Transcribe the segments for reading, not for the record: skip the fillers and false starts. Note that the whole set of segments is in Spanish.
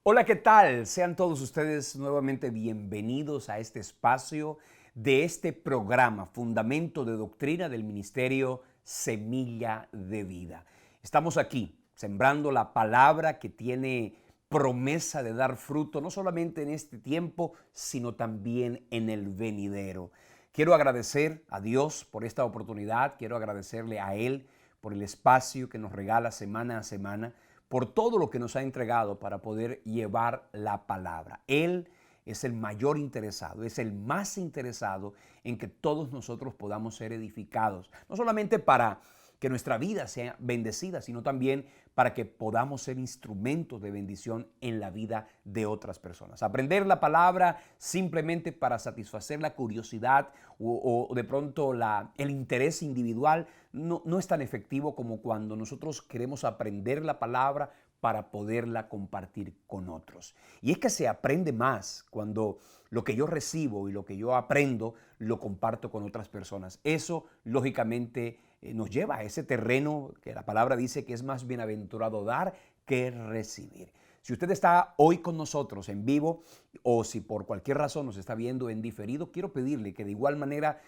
Hola, ¿qué tal? Sean todos ustedes nuevamente bienvenidos a este espacio de este programa, Fundamento de Doctrina del Ministerio Semilla de Vida. Estamos aquí sembrando la palabra que tiene promesa de dar fruto, no solamente en este tiempo, sino también en el venidero. Quiero agradecer a Dios por esta oportunidad, quiero agradecerle a Él por el espacio que nos regala semana a semana, por todo lo que nos ha entregado para poder llevar la palabra. Él es el mayor interesado, es el más interesado en que todos nosotros podamos ser edificados, no solamente para que nuestra vida sea bendecida, sino también para que podamos ser instrumentos de bendición en la vida de otras personas. Aprender la palabra simplemente para satisfacer la curiosidad o de pronto el interés individual no es tan efectivo como cuando nosotros queremos aprender la palabra para poderla compartir con otros. Y es que se aprende más cuando lo que yo recibo y lo que yo aprendo lo comparto con otras personas. Eso, lógicamente, nos lleva a ese terreno que la palabra dice que es más bienaventurado dar que recibir. Si usted está hoy con nosotros en vivo o si por cualquier razón nos está viendo en diferido, quiero pedirle que de igual manera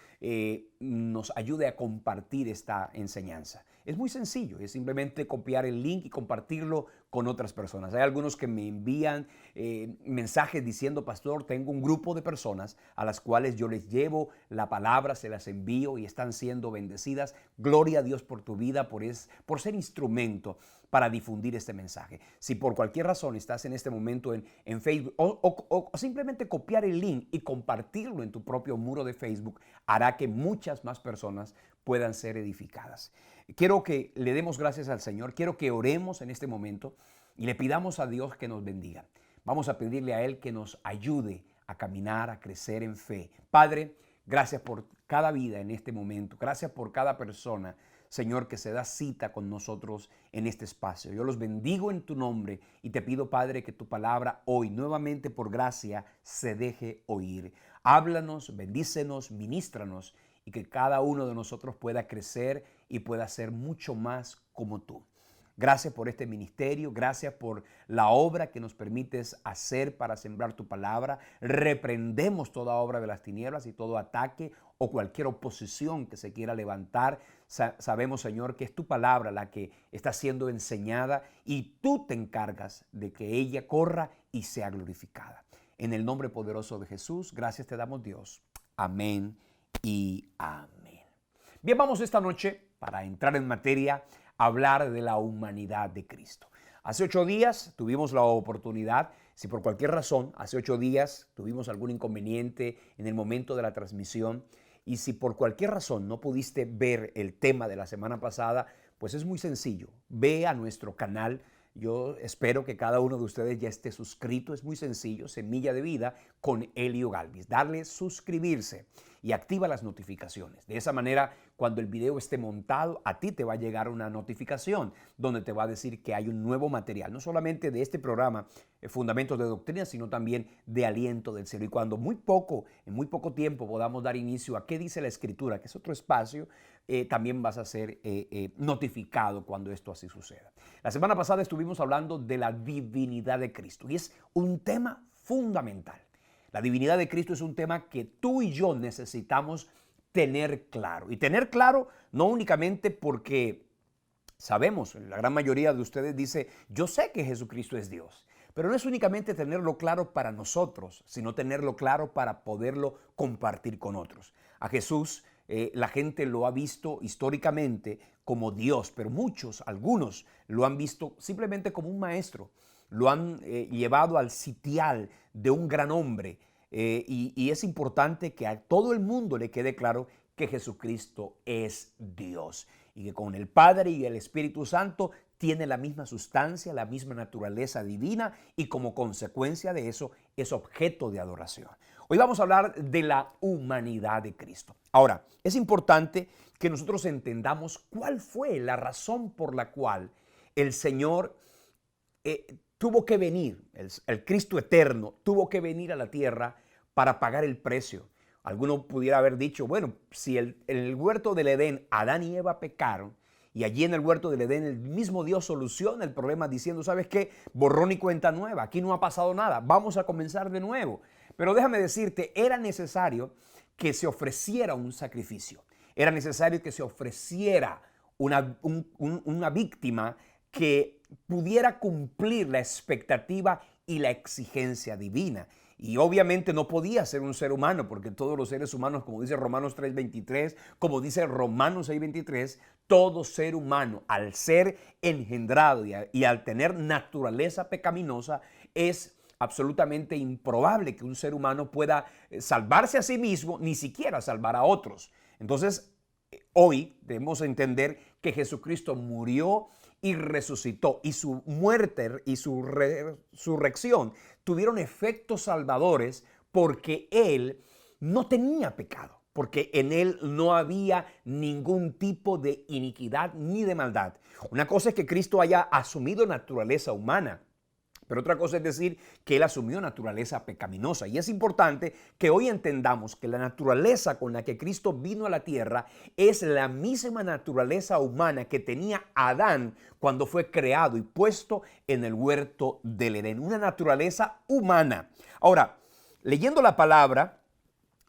nos ayude a compartir esta enseñanza. Es muy sencillo, es simplemente copiar el link y compartirlo con otras personas. Hay algunos que me envían mensajes diciendo, pastor, tengo un grupo de personas a las cuales yo les llevo la palabra, se las envío y están siendo bendecidas. Gloria a Dios por tu vida, por ser instrumento para difundir este mensaje. Si por cualquier razón estás en este momento en Facebook o simplemente copiar el link y compartirlo en tu propio muro de Facebook, hará que muchas más personas puedan ser edificadas. Quiero que le demos gracias al Señor, quiero que oremos en este momento y le pidamos a Dios que nos bendiga. Vamos a pedirle a Él que nos ayude a caminar, a crecer en fe. Padre, gracias por cada vida en este momento, gracias por cada persona, Señor, que se da cita con nosotros en este espacio. Yo los bendigo en tu nombre y te pido, Padre, que tu palabra hoy nuevamente por gracia se deje oír. Háblanos, bendícenos, ministranos y que cada uno de nosotros pueda crecer y pueda ser mucho más como tú. Gracias por este ministerio, gracias por la obra que nos permites hacer para sembrar tu palabra. Reprendemos toda obra de las tinieblas y todo ataque o cualquier oposición que se quiera levantar. Sabemos, Señor, que es tu palabra la que está siendo enseñada y tú te encargas de que ella corra y sea glorificada. En el nombre poderoso de Jesús, gracias te damos, Dios. Amén y amén. Bien, vamos esta noche, para entrar en materia, a hablar de la humanidad de Cristo. Hace 8 días tuvimos la oportunidad, si por cualquier razón, hace 8 días tuvimos algún inconveniente en el momento de la transmisión, y si por cualquier razón no pudiste ver el tema de la semana pasada, pues es muy sencillo. Ve a nuestro canal. Yo espero que cada uno de ustedes ya esté suscrito. Es muy sencillo, Semilla de Vida con Elio Galvis. Darle suscribirse y activa las notificaciones. De esa manera, cuando el video esté montado, a ti te va a llegar una notificación donde te va a decir que hay un nuevo material, no solamente de este programa, Fundamentos de Doctrina, sino también de Aliento del Cielo. Y cuando en muy poco tiempo podamos dar inicio a qué dice la Escritura, que es otro espacio, también vas a ser notificado cuando esto así suceda. La semana pasada estuvimos hablando de la divinidad de Cristo y es un tema fundamental. La divinidad de Cristo es un tema que tú y yo necesitamos tener claro. Y tener claro no únicamente porque sabemos, la gran mayoría de ustedes dice, yo sé que Jesucristo es Dios. Pero no es únicamente tenerlo claro para nosotros, sino tenerlo claro para poderlo compartir con otros. A Jesús la gente lo ha visto históricamente como Dios, pero algunos lo han visto simplemente como un maestro. Lo han llevado al sitial de un gran hombre. Y es importante que a todo el mundo le quede claro que Jesucristo es Dios y que con el Padre y el Espíritu Santo tiene la misma sustancia, la misma naturaleza divina y como consecuencia de eso es objeto de adoración. Hoy vamos a hablar de la humanidad de Cristo. Ahora, es importante que nosotros entendamos cuál fue la razón por la cual el Señor tuvo que venir, el Cristo eterno tuvo que venir a la tierra para pagar el precio. Alguno pudiera haber dicho, bueno, si en el huerto del Edén Adán y Eva pecaron Y allí en el huerto del Edén el mismo Dios soluciona el problema diciendo, ¿sabes qué? Borrón y cuenta nueva, aquí no ha pasado nada, vamos a comenzar de nuevo. Pero déjame decirte, era necesario que se ofreciera un sacrificio. Era necesario que se ofreciera una víctima que pudiera cumplir la expectativa y la exigencia divina. Y obviamente no podía ser un ser humano, porque todos los seres humanos, como dice Romanos 3:23, como dice Romanos 6:23, todo ser humano, al ser engendrado y al tener naturaleza pecaminosa, es absolutamente improbable que un ser humano pueda salvarse a sí mismo, ni siquiera salvar a otros. Entonces, hoy debemos entender que Jesucristo murió y resucitó, y su muerte y su resurrección tuvieron efectos salvadores porque Él no tenía pecado, porque en Él no había ningún tipo de iniquidad ni de maldad. Una cosa es que Cristo haya asumido naturaleza humana, pero otra cosa es decir que Él asumió naturaleza pecaminosa. Y es importante que hoy entendamos que la naturaleza con la que Cristo vino a la tierra es la misma naturaleza humana que tenía Adán cuando fue creado y puesto en el huerto del Edén. Una naturaleza humana. Ahora, leyendo la palabra,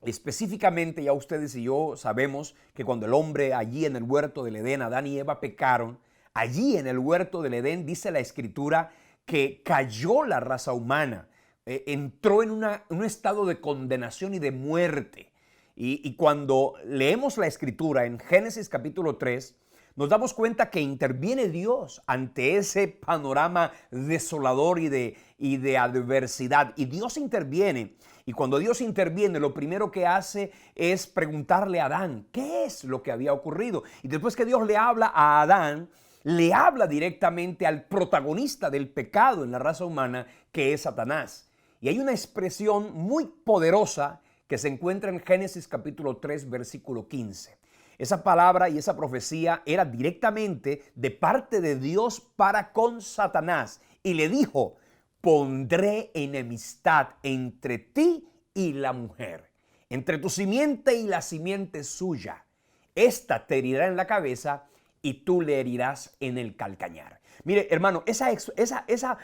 específicamente ya ustedes y yo sabemos que cuando el hombre allí en el huerto del Edén, Adán y Eva pecaron, allí en el huerto del Edén dice la Escritura que cayó la raza humana, entró en un estado de condenación y de muerte. Y cuando leemos la Escritura en Génesis capítulo 3, nos damos cuenta que interviene Dios ante ese panorama desolador y de adversidad. Y Dios interviene. Y cuando Dios interviene, lo primero que hace es preguntarle a Adán, ¿qué es lo que había ocurrido? Y después que Dios le habla a Adán, le habla directamente al protagonista del pecado en la raza humana, que es Satanás. Y hay una expresión muy poderosa que se encuentra en Génesis capítulo 3, versículo 15. Esa palabra y esa profecía era directamente de parte de Dios para con Satanás. Y le dijo, pondré enemistad entre ti y la mujer, entre tu simiente y la simiente suya. Esta te herirá en la cabeza y tú le herirás en el calcañar. Mire, hermano, esa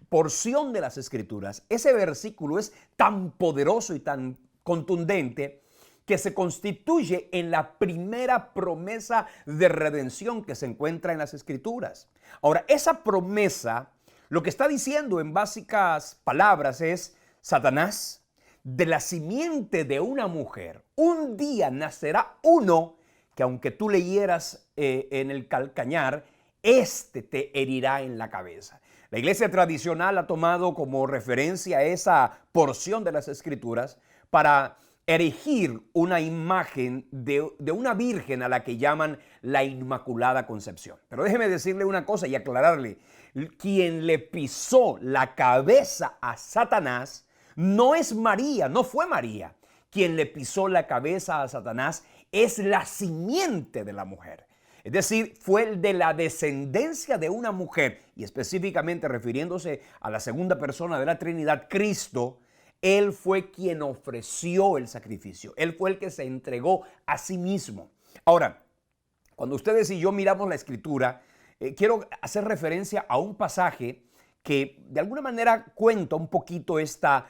porción de las Escrituras, ese versículo es tan poderoso y tan contundente que se constituye en la primera promesa de redención que se encuentra en las Escrituras. Ahora, esa promesa, lo que está diciendo en básicas palabras es, Satanás, de la simiente de una mujer, un día nacerá uno que aunque tú le hieras en el calcañar, este te herirá en la cabeza. La iglesia tradicional ha tomado como referencia esa porción de las Escrituras para erigir una imagen de una virgen a la que llaman la Inmaculada Concepción. Pero déjeme decirle una cosa y aclararle, quien le pisó la cabeza a Satanás no es María, no fue María. Quien le pisó la cabeza a Satanás es la simiente de la mujer. Es decir, fue el de la descendencia de una mujer, y específicamente refiriéndose a la segunda persona de la Trinidad, Cristo. Él fue quien ofreció el sacrificio. Él fue el que se entregó a sí mismo. Ahora, cuando ustedes y yo miramos la Escritura, quiero hacer referencia a un pasaje que de alguna manera cuenta un poquito esta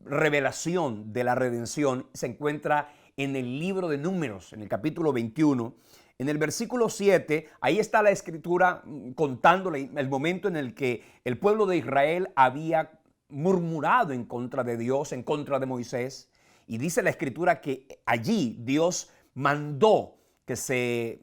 revelación de la redención. Se encuentra en el libro de Números, en el capítulo 21. En el versículo 7, ahí está la Escritura contándole el momento en el que el pueblo de Israel había murmurado en contra de Dios, en contra de Moisés. Y dice la Escritura que allí Dios mandó que se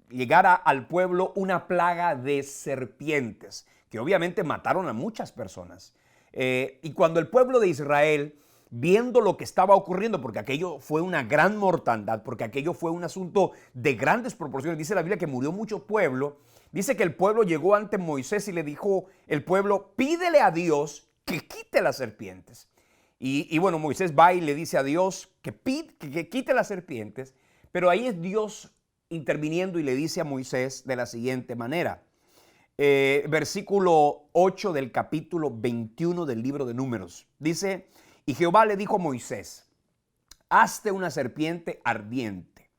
llegara al pueblo una plaga de serpientes, que obviamente mataron a muchas personas. Y cuando el pueblo de Israel, viendo lo que estaba ocurriendo, porque aquello fue una gran mortandad, porque aquello fue un asunto de grandes proporciones, dice la Biblia que murió mucho pueblo, dice que el pueblo llegó ante Moisés y le dijo el pueblo, pídele a Dios que quite las serpientes. Y bueno, Moisés va y le dice a Dios que quite las serpientes, pero ahí es Dios interviniendo y le dice a Moisés de la siguiente manera. Versículo 8 del capítulo 21 del libro de Números. Dice, y Jehová le dijo a Moisés, hazte una serpiente ardiente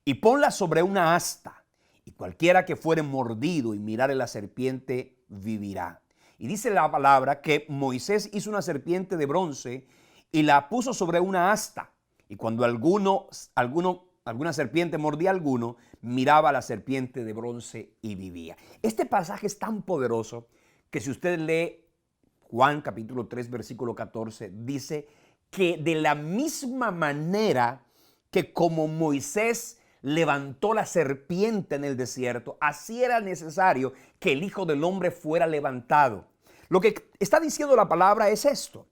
y ponla sobre una asta y cualquiera que fuere mordido y mirare la serpiente vivirá. Y dice la palabra que Moisés hizo una serpiente de bronce y la puso sobre una asta. Y cuando alguna serpiente mordía a alguno, miraba a la serpiente de bronce y vivía. Este pasaje es tan poderoso que si usted lee Juan capítulo 3 versículo 14, dice que de la misma manera que como Moisés levantó la serpiente en el desierto, así era necesario que el Hijo del Hombre fuera levantado. Lo que está diciendo la palabra es esto,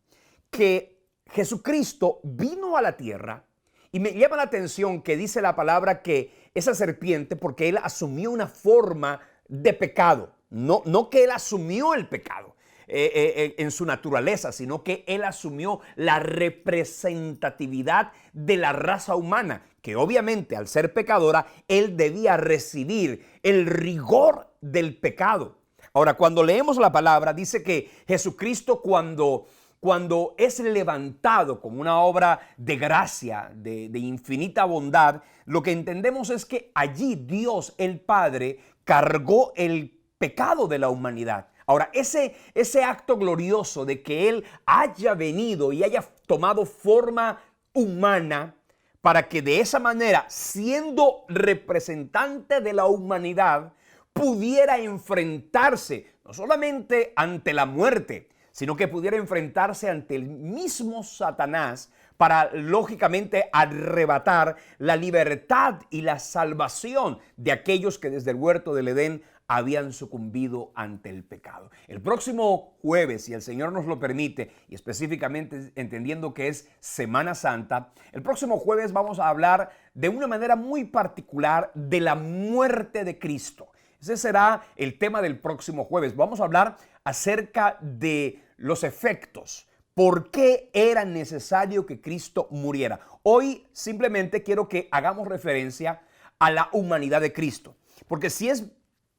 que Jesucristo vino a la tierra, y me llama la atención que dice la palabra que esa serpiente, porque él asumió una forma de pecado, no que él asumió el pecado en su naturaleza, sino que él asumió la representatividad de la raza humana, que obviamente al ser pecadora, él debía recibir el rigor del pecado. Ahora, cuando leemos la palabra, dice que Jesucristo cuando es levantado como una obra de gracia, de infinita bondad, lo que entendemos es que allí Dios el Padre cargó el pecado de la humanidad. Ahora, ese acto glorioso de que Él haya venido y haya tomado forma humana para que de esa manera, siendo representante de la humanidad, pudiera enfrentarse no solamente ante la muerte, sino que pudiera enfrentarse ante el mismo Satanás para, lógicamente, arrebatar la libertad y la salvación de aquellos que desde el huerto del Edén habían sucumbido ante el pecado. El próximo jueves, si el Señor nos lo permite, y específicamente entendiendo que es Semana Santa, el próximo jueves vamos a hablar de una manera muy particular de la muerte de Cristo. Ese será el tema del próximo jueves. Vamos a hablar acerca de los efectos. ¿Por qué era necesario que Cristo muriera? Hoy simplemente quiero que hagamos referencia a la humanidad de Cristo. Porque si es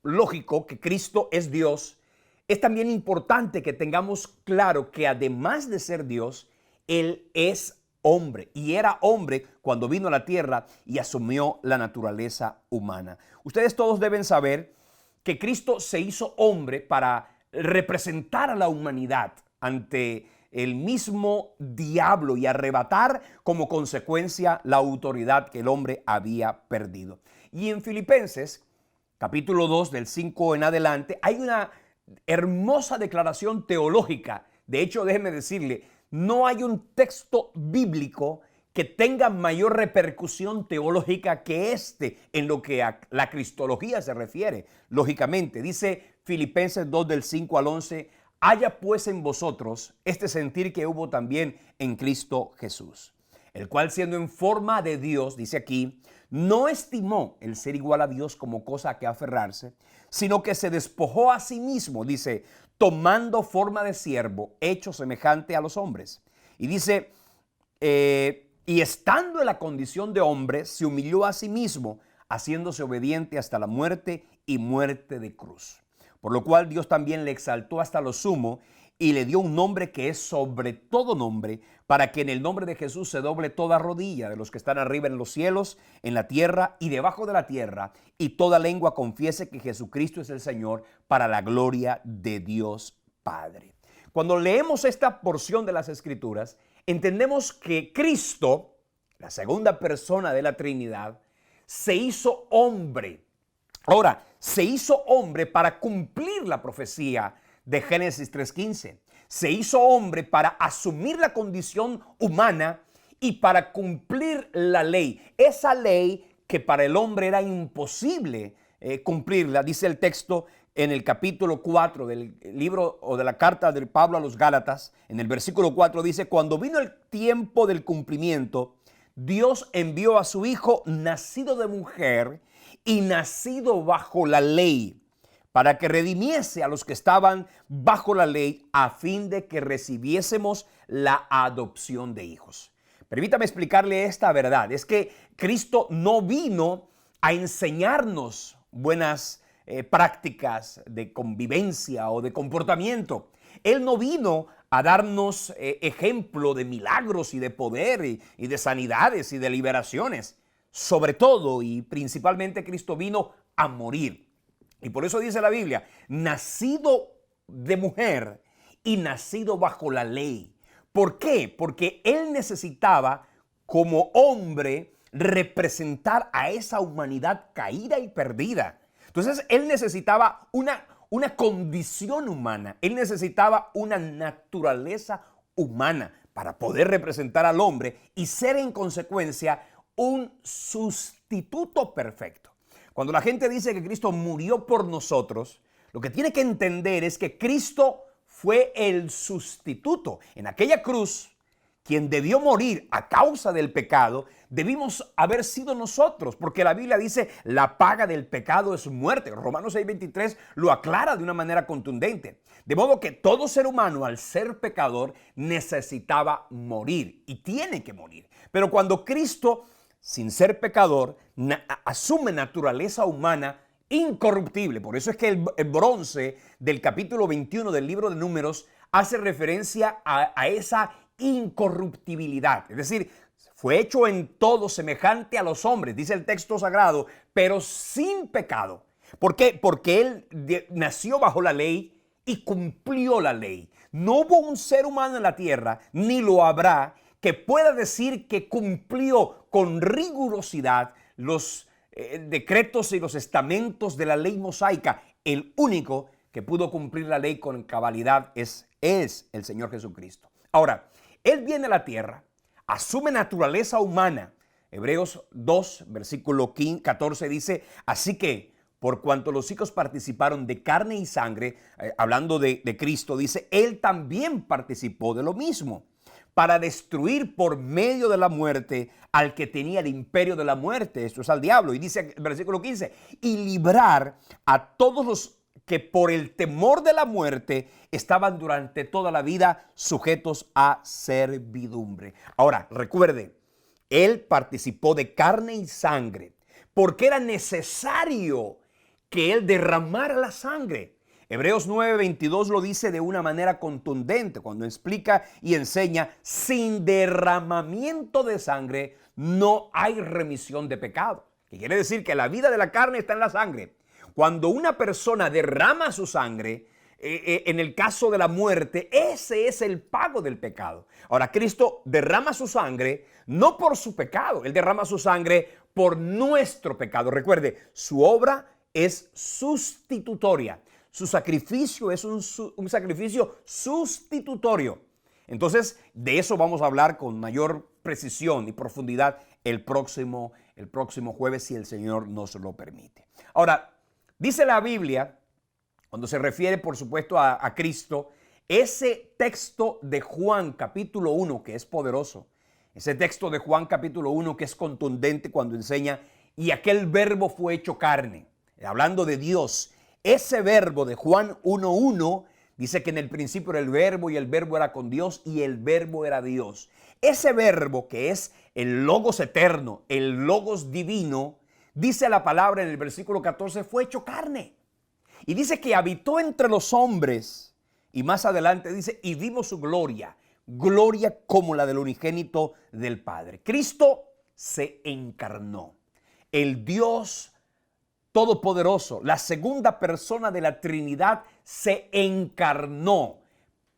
lógico que Cristo es Dios, es también importante que tengamos claro que además de ser Dios, Él es hombre. Y era hombre cuando vino a la tierra y asumió la naturaleza humana. Ustedes todos deben saber que Cristo se hizo hombre para representar a la humanidad ante el mismo diablo y arrebatar como consecuencia la autoridad que el hombre había perdido. Y en Filipenses, capítulo 2, del 5 en adelante, hay una hermosa declaración teológica. De hecho, déjeme decirle, no hay un texto bíblico que tenga mayor repercusión teológica que este en lo que a la cristología se refiere. Lógicamente, dice Filipenses 2 del 5 al 11, haya pues en vosotros este sentir que hubo también en Cristo Jesús, el cual siendo en forma de Dios, dice aquí, no estimó el ser igual a Dios como cosa a que aferrarse, sino que se despojó a sí mismo, dice, tomando forma de siervo, hecho semejante a los hombres. Y dice, y estando en la condición de hombre, se humilló a sí mismo, haciéndose obediente hasta la muerte y muerte de cruz. Por lo cual Dios también le exaltó hasta lo sumo y le dio un nombre que es sobre todo nombre, para que en el nombre de Jesús se doble toda rodilla de los que están arriba en los cielos, en la tierra y debajo de la tierra, y toda lengua confiese que Jesucristo es el Señor, para la gloria de Dios Padre. Cuando leemos esta porción de las Escrituras, entendemos que Cristo, la segunda persona de la Trinidad, se hizo hombre. Ahora, se hizo hombre para cumplir la profecía de Génesis 3:15. Se hizo hombre para asumir la condición humana y para cumplir la ley. Esa ley que para el hombre era imposible cumplirla, dice el texto en el capítulo 4 del libro o de la carta de Pablo a los Gálatas, en el versículo 4 dice, cuando vino el tiempo del cumplimiento, Dios envió a su Hijo nacido de mujer y nacido bajo la ley, para que redimiese a los que estaban bajo la ley, a fin de que recibiésemos la adopción de hijos. Permítame explicarle esta verdad, es que Cristo no vino a enseñarnos buenas prácticas de convivencia o de comportamiento. Él no vino a darnos ejemplo de milagros y de poder y de sanidades y de liberaciones. sobre todo y principalmente Cristo vino a morir. Y por eso dice la Biblia, nacido de mujer y nacido bajo la ley. ¿Por qué? Porque Él necesitaba como hombre representar a esa humanidad caída y perdida. Entonces Él necesitaba una condición humana, Él necesitaba una naturaleza humana para poder representar al hombre y ser en consecuencia un sustituto perfecto. Cuando la gente dice que Cristo murió por nosotros, lo que tiene que entender es que Cristo fue el sustituto. En aquella cruz, quien debió morir a causa del pecado, debimos haber sido nosotros, porque la Biblia dice, la paga del pecado es muerte. Romanos 6:23 lo aclara de una manera contundente. De modo que todo ser humano, al ser pecador, necesitaba morir y tiene que morir. Pero cuando Cristo, sin ser pecador, asume naturaleza humana incorruptible. Por eso es que el bronce del capítulo 21 del libro de Números hace referencia a esa incorruptibilidad. Es decir, fue hecho en todo semejante a los hombres, dice el texto sagrado, pero sin pecado. ¿Por qué? Porque Él nació bajo la ley y cumplió la ley. No hubo un ser humano en la tierra, ni lo habrá, que pueda decir que cumplió con rigurosidad los decretos y los estamentos de la ley mosaica. El único que pudo cumplir la ley con cabalidad es el Señor Jesucristo. Ahora, Él viene a la tierra, asume naturaleza humana. Hebreos 2, versículo 14 dice, así que por cuanto los hijos participaron de carne y sangre, hablando de Cristo, dice, Él también participó de lo mismo, para destruir por medio de la muerte al que tenía el imperio de la muerte, esto es al diablo. Y dice el versículo 15, y librar a todos los que por el temor de la muerte estaban durante toda la vida sujetos a servidumbre. Ahora, recuerde, Él participó de carne y sangre porque era necesario que Él derramara la sangre. Hebreos 9:22 lo dice de una manera contundente cuando explica y enseña, sin derramamiento de sangre no hay remisión de pecado. Que quiere decir que la vida de la carne está en la sangre. Cuando una persona derrama su sangre, en el caso de la muerte, ese es el pago del pecado. Ahora, Cristo derrama su sangre no por su pecado, Él derrama su sangre por nuestro pecado. Recuerde, su obra es sustitutoria. Su sacrificio es un sacrificio sustitutorio. Entonces, de eso vamos a hablar con mayor precisión y profundidad el próximo jueves, si el Señor nos lo permite. Ahora, dice la Biblia, cuando se refiere, por supuesto, a Cristo, ese texto de Juan capítulo 1, que es poderoso, ese texto de Juan capítulo 1 que es contundente cuando enseña, y aquel verbo fue hecho carne, hablando de Dios. Ese verbo de Juan 1:1 dice que en el principio era el verbo y el verbo era con Dios y el verbo era Dios. Ese verbo que es el logos eterno, el logos divino, dice la palabra en el versículo 14, fue hecho carne. Y dice que habitó entre los hombres. Y más adelante dice, y vimos su gloria, gloria como la del unigénito del Padre. Cristo se encarnó. El Dios Todopoderoso, la segunda persona de la Trinidad, se encarnó.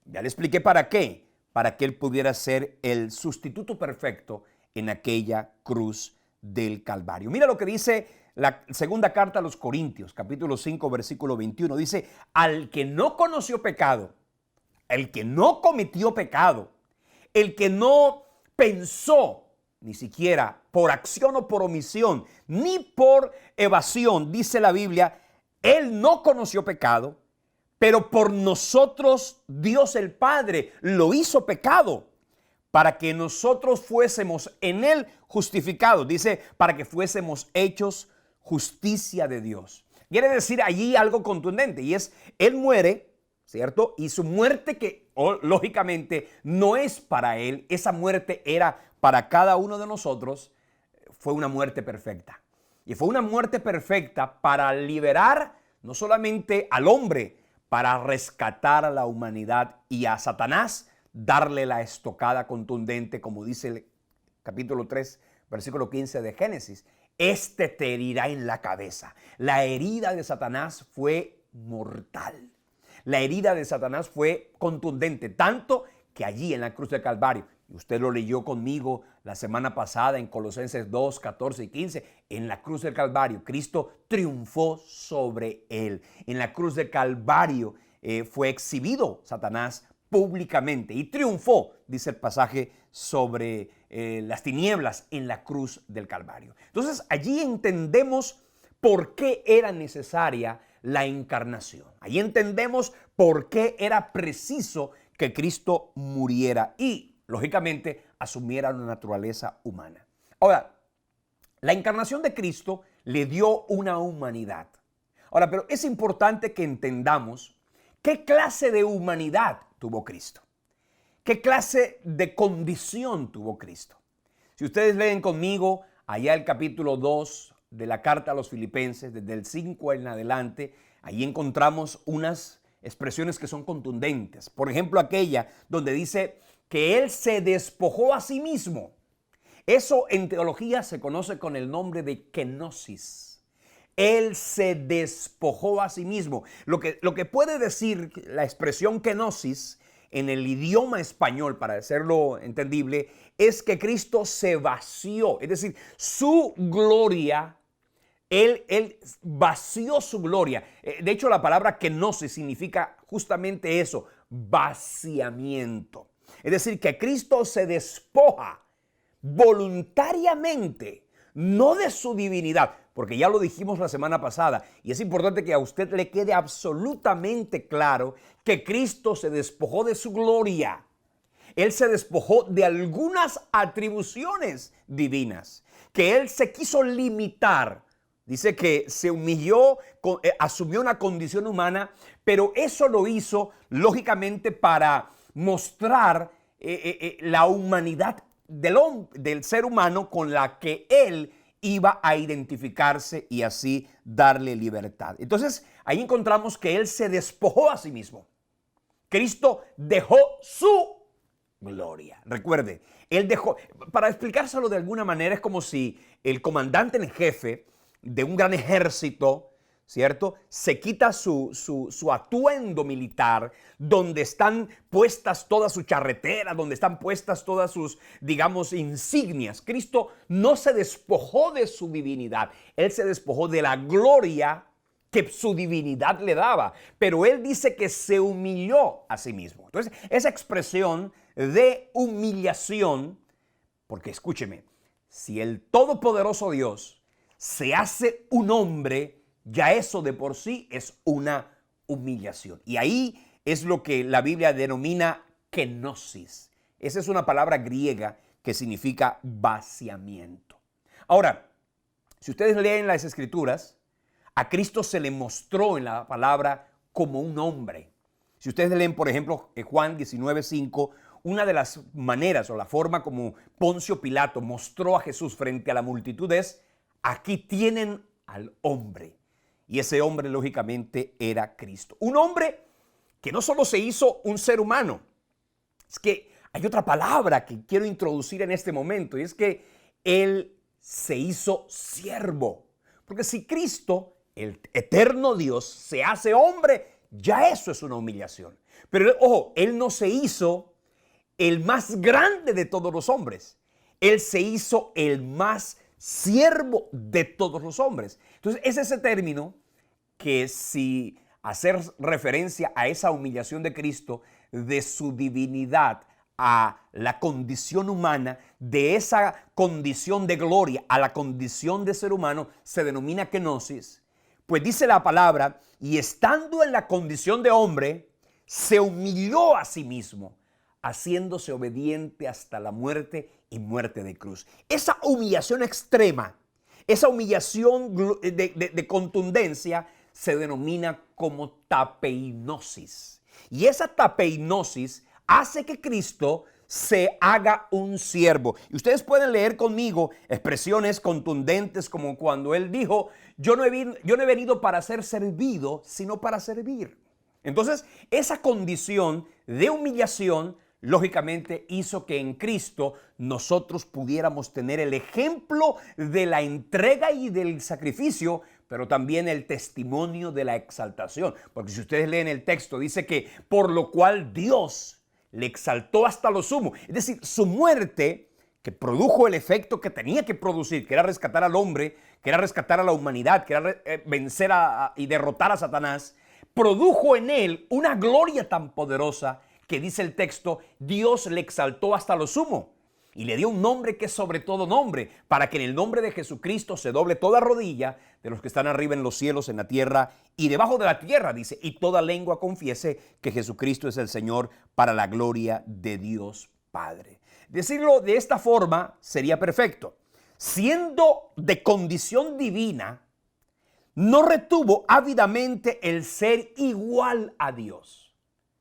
Ya le expliqué para qué. Para que Él pudiera ser el sustituto perfecto en aquella cruz del Calvario. Mira lo que dice la segunda carta a los Corintios, capítulo 5, versículo 21. Dice, al que no conoció pecado, el que no cometió pecado, el que no pensó, ni siquiera por acción o por omisión, ni por evasión, dice la Biblia, Él no conoció pecado, pero por nosotros Dios el Padre lo hizo pecado, para que nosotros fuésemos en Él justificados. Dice, para que fuésemos hechos justicia de Dios. Quiere decir allí algo contundente, y es, Él muere, ¿cierto? Y su muerte, que lógicamente no es para Él, esa muerte era para cada uno de nosotros, fue una muerte perfecta. Y fue una muerte perfecta para liberar no solamente al hombre, para rescatar a la humanidad, y a Satanás darle la estocada contundente, como dice el capítulo 3, versículo 15 de Génesis. Este te herirá en la cabeza. La herida de Satanás fue mortal. La herida de Satanás fue contundente, tanto que allí en la cruz del Calvario, y usted lo leyó conmigo la semana pasada en Colosenses 2, 14 y 15, en la cruz del Calvario, Cristo triunfó sobre él. En la cruz del Calvario fue exhibido Satanás públicamente y triunfó, dice el pasaje, sobre las tinieblas en la cruz del Calvario. Entonces allí entendemos por qué era necesaria la encarnación. Ahí entendemos por qué era preciso que Cristo muriera y, lógicamente, asumiera una naturaleza humana. Ahora, la encarnación de Cristo le dio una humanidad. Ahora, pero es importante que entendamos qué clase de humanidad tuvo Cristo. ¿Qué clase de condición tuvo Cristo? Si ustedes leen conmigo allá el capítulo 2 de la carta a los Filipenses, desde el 5 en adelante, ahí encontramos unas expresiones que son contundentes. Por ejemplo, aquella donde dice que Él se despojó a sí mismo. Eso en teología se conoce con el nombre de kenosis. Él se despojó a sí mismo. Lo que puede decir la expresión kenosis en el idioma español, para hacerlo entendible, es que Cristo se vació. Es decir, su gloria, Él vació su gloria. De hecho, la palabra kenosis significa justamente eso, vaciamiento. Es decir, que Cristo se despoja voluntariamente, no de su divinidad, porque ya lo dijimos la semana pasada, y es importante que a usted le quede absolutamente claro que Cristo se despojó de su gloria. Él se despojó de algunas atribuciones divinas, que Él se quiso limitar. Dice que se humilló, asumió una condición humana, pero eso lo hizo lógicamente para mostrar la humanidad del ser humano con la que Él iba a identificarse y así darle libertad. Entonces ahí encontramos que Él se despojó a sí mismo. Cristo dejó su gloria. Recuerde, Él dejó, para explicárselo de alguna manera, es como si el comandante en jefe de un gran ejército, ¿cierto? Se quita su atuendo militar, donde están puestas todas sus charreteras, donde están puestas todas sus, digamos, insignias. Cristo no se despojó de su divinidad, Él se despojó de la gloria que su divinidad le daba, pero Él dice que se humilló a sí mismo. Entonces, esa expresión de humillación, porque escúcheme, si el todopoderoso Dios se hace un hombre, ya eso de por sí es una humillación. Y ahí es lo que la Biblia denomina kenosis. Esa es una palabra griega que significa vaciamiento. Ahora, si ustedes leen las Escrituras, a Cristo se le mostró en la palabra como un hombre. Si ustedes leen, por ejemplo, Juan 19:5, una de las maneras o la forma como Poncio Pilato mostró a Jesús frente a la multitud es: aquí tienen al hombre. Y ese hombre, lógicamente, era Cristo. Un hombre que no solo se hizo un ser humano, es que hay otra palabra que quiero introducir en este momento, y es que Él se hizo siervo. Porque si Cristo, el eterno Dios, se hace hombre, ya eso es una humillación. Pero, ojo, Él no se hizo el más grande de todos los hombres. Él se hizo el más siervo de todos los hombres. Entonces es ese término que, si hacer referencia a esa humillación de Cristo, de su divinidad a la condición humana, de esa condición de gloria a la condición de ser humano, se denomina kenosis. Pues dice la palabra: y estando en la condición de hombre, se humilló a sí mismo, haciéndose obediente hasta la muerte y muerte de cruz. Esa humillación extrema, esa humillación de contundencia, se denomina como tapeinosis. Y esa tapeinosis hace que Cristo se haga un siervo. Y ustedes pueden leer conmigo expresiones contundentes como cuando Él dijo: yo no he venido para ser servido, sino para servir. Entonces, esa condición de humillación lógicamente hizo que en Cristo nosotros pudiéramos tener el ejemplo de la entrega y del sacrificio, pero también el testimonio de la exaltación. Porque si ustedes leen el texto, dice que por lo cual Dios le exaltó hasta lo sumo. Es decir, su muerte, que produjo el efecto que tenía que producir, que era rescatar al hombre, que era rescatar a la humanidad, que era vencer y derrotar a Satanás, produjo en él una gloria tan poderosa que dice el texto, Dios le exaltó hasta lo sumo y le dio un nombre que es sobre todo nombre, para que en el nombre de Jesucristo se doble toda rodilla de los que están arriba en los cielos, en la tierra y debajo de la tierra, dice, y toda lengua confiese que Jesucristo es el Señor, para la gloria de Dios Padre. Decirlo de esta forma sería perfecto. Siendo de condición divina, no retuvo ávidamente el ser igual a Dios.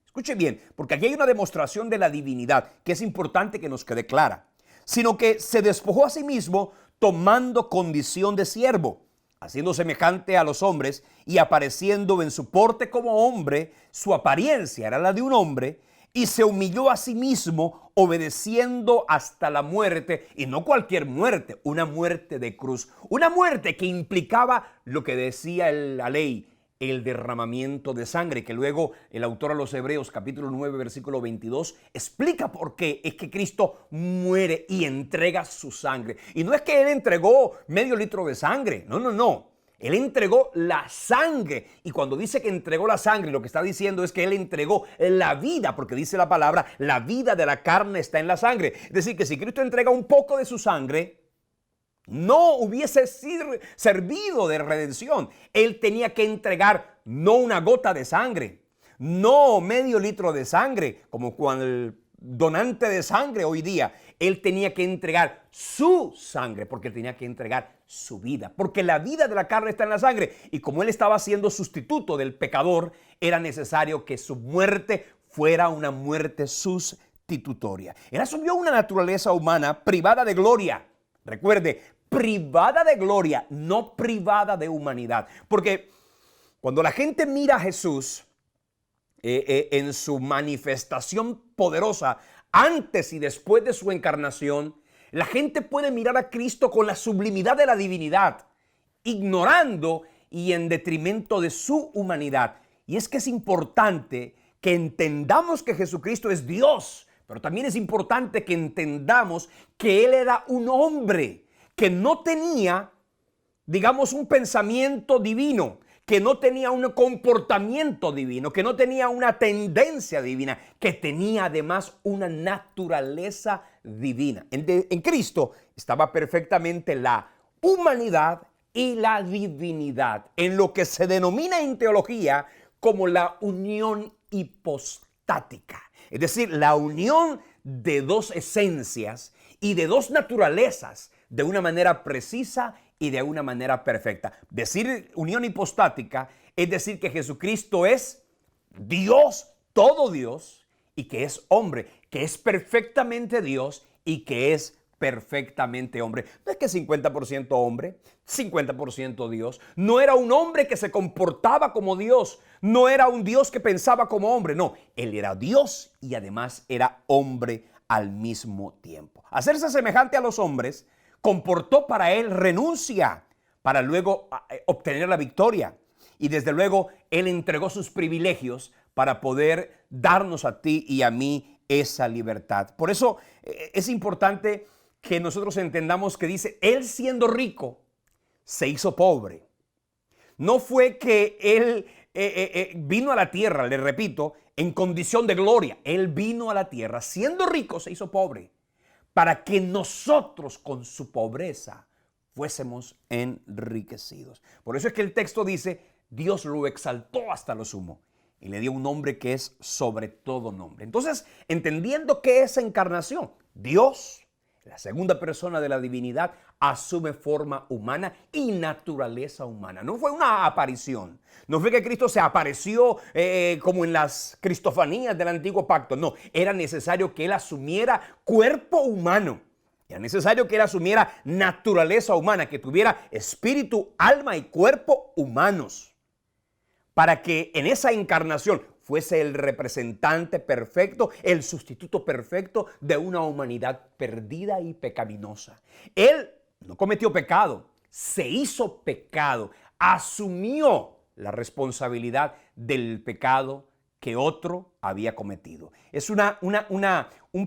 Escuche bien, porque aquí hay una demostración de la divinidad que es importante que nos quede clara, sino que se despojó a sí mismo tomando condición de siervo, haciendo semejante a los hombres y apareciendo en su porte como hombre, su apariencia era la de un hombre, y se humilló a sí mismo, obedeciendo hasta la muerte, y no cualquier muerte, una muerte de cruz, una muerte que implicaba lo que decía la ley, el derramamiento de sangre, que luego el autor a los Hebreos capítulo 9 versículo 22 explica por qué es que Cristo muere y entrega su sangre. Y no es que Él entregó medio litro de sangre, no. Él entregó la sangre, y cuando dice que entregó la sangre, lo que está diciendo es que Él entregó la vida, porque dice la palabra, la vida de la carne está en la sangre. Es decir, que si Cristo entrega un poco de su sangre, no hubiese servido de redención. Él tenía que entregar no una gota de sangre, no medio litro de sangre, como cuando el donante de sangre hoy día. Él tenía que entregar su sangre, porque él tenía que entregar su vida, porque la vida de la carne está en la sangre, y como él estaba siendo sustituto del pecador, era necesario que su muerte fuera una muerte sustitutoria. Él asumió una naturaleza humana privada de gloria. Recuerde, privada de gloria, no privada de humanidad, porque cuando la gente mira a Jesús en su manifestación poderosa, antes y después de su encarnación, la gente puede mirar a Cristo con la sublimidad de la divinidad, ignorando y en detrimento de su humanidad. Y es que es importante que entendamos que Jesucristo es Dios, pero también es importante que entendamos que Él era un hombre que no tenía, digamos, un pensamiento divino, que no tenía un comportamiento divino, que no tenía una tendencia divina, que tenía además una naturaleza divina. En Cristo estaba perfectamente la humanidad y la divinidad, en lo que se denomina en teología como la unión hipostática, es decir, la unión de dos esencias y de dos naturalezas de una manera precisa y de una manera perfecta. Decir unión hipostática es decir que Jesucristo es Dios, todo Dios, y que es hombre, que es perfectamente Dios y que es perfectamente hombre. No es que 50% hombre, 50% Dios. No era un hombre que se comportaba como Dios, no era un Dios que pensaba como hombre, no. Él era Dios y además era hombre al mismo tiempo. Hacerse semejante a los hombres comportó para él renuncia para luego obtener la victoria. Y desde luego él entregó sus privilegios para poder darnos a ti y a mí esa libertad. Por eso es importante que nosotros entendamos que dice, él siendo rico se hizo pobre. No fue que él vino a la tierra, le repito, en condición de gloria. Él vino a la tierra siendo rico, se hizo pobre, para que nosotros con su pobreza fuésemos enriquecidos. Por eso es que el texto dice, Dios lo exaltó hasta lo sumo y le dio un nombre que es sobre todo nombre. Entonces, entendiendo qué es encarnación, Dios, la segunda persona de la divinidad, asume forma humana y naturaleza humana. No fue una aparición. No fue que Cristo se apareció como en las cristofanías del antiguo pacto. No, era necesario que Él asumiera cuerpo humano. Era necesario que Él asumiera naturaleza humana, que tuviera espíritu, alma y cuerpo humanos, para que en esa encarnación fuese el representante perfecto, el sustituto perfecto de una humanidad perdida y pecaminosa. Él no cometió pecado, se hizo pecado, asumió la responsabilidad del pecado que otro había cometido. Es un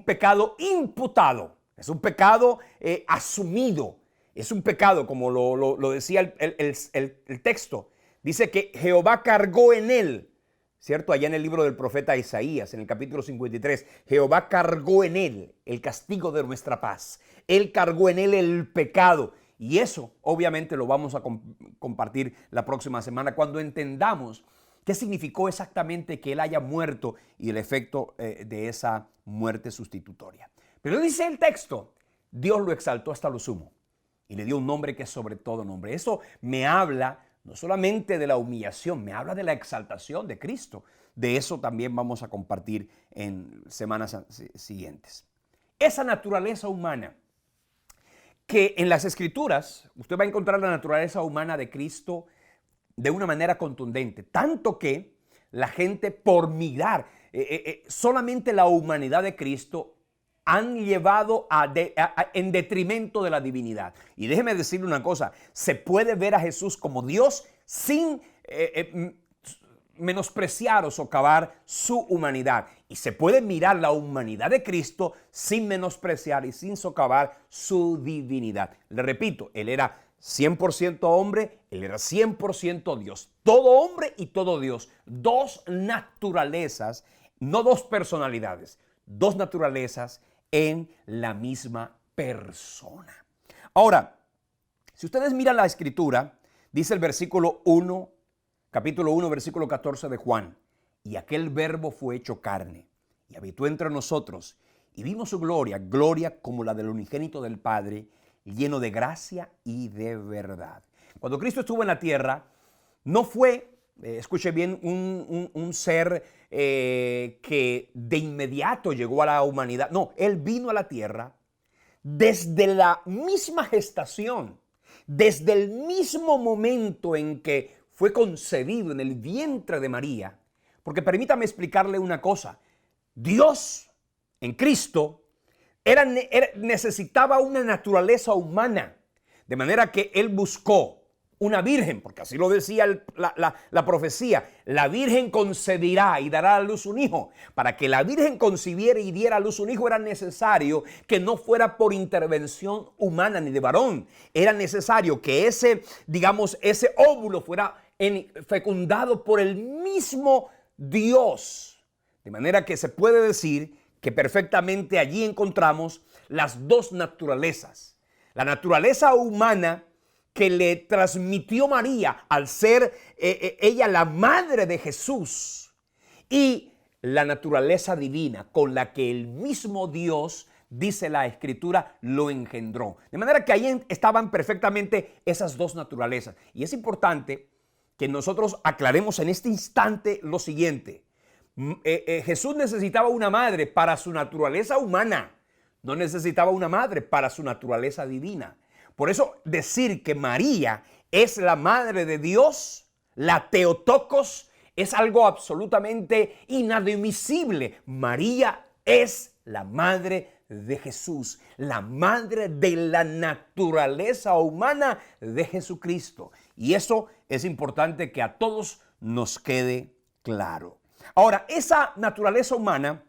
pecado imputado, es un pecado asumido, es un pecado, como lo decía el texto. Dice que Jehová cargó en él, ¿cierto? Allá en el libro del profeta Isaías, en el capítulo 53, Jehová cargó en él el castigo de nuestra paz. Él cargó en él el pecado. Y eso obviamente lo vamos a compartir la próxima semana cuando entendamos qué significó exactamente que él haya muerto y el efecto de esa muerte sustitutoria. Pero dice el texto, Dios lo exaltó hasta lo sumo y le dio un nombre que es sobre todo nombre. Eso me habla no solamente de la humillación, me habla de la exaltación de Cristo. De eso también vamos a compartir en semanas siguientes. Esa naturaleza humana que en las Escrituras usted va a encontrar la naturaleza humana de Cristo de una manera contundente, tanto que la gente por mirar solamente la humanidad de Cristo han llevado en detrimento de la divinidad. Y déjeme decirle una cosa, se puede ver a Jesús como Dios sin menospreciar o socavar su humanidad. Y se puede mirar la humanidad de Cristo sin menospreciar y sin socavar su divinidad. Le repito, Él era 100% hombre, Él era 100% Dios. Todo hombre y todo Dios. Dos naturalezas, no dos personalidades, dos naturalezas en la misma persona. Ahora, si ustedes miran la Escritura, dice el versículo 1, capítulo 1, versículo 14 de Juan, y aquel verbo fue hecho carne y habitó entre nosotros y vimos su gloria, gloria como la del unigénito del Padre, lleno de gracia y de verdad. Cuando Cristo estuvo en la tierra, no fue, escuche bien, un ser que de inmediato llegó a la humanidad. No, Él vino a la tierra desde la misma gestación, desde el mismo momento en que fue concebido en el vientre de María. Porque permítame explicarle una cosa. Dios en Cristo necesitaba una naturaleza humana, de manera que Él buscó una virgen, porque así lo decía la profecía, la virgen concebirá y dará a luz un hijo. Para que la virgen concibiera y diera a luz un hijo era necesario que no fuera por intervención humana ni de varón. Era necesario que ese óvulo fuera fecundado por el mismo Dios. De manera que se puede decir que perfectamente allí encontramos las dos naturalezas. La naturaleza humana que le transmitió María al ser ella la madre de Jesús, y la naturaleza divina con la que el mismo Dios, dice la Escritura, lo engendró. De manera que ahí estaban perfectamente esas dos naturalezas. Y es importante que nosotros aclaremos en este instante lo siguiente. Jesús necesitaba una madre para su naturaleza humana, no necesitaba una madre para su naturaleza divina. Por eso decir que María es la madre de Dios, la Theotokos, es algo absolutamente inadmisible. María es la madre de Jesús, la madre de la naturaleza humana de Jesucristo. Y eso es importante que a todos nos quede claro. Ahora, esa naturaleza humana,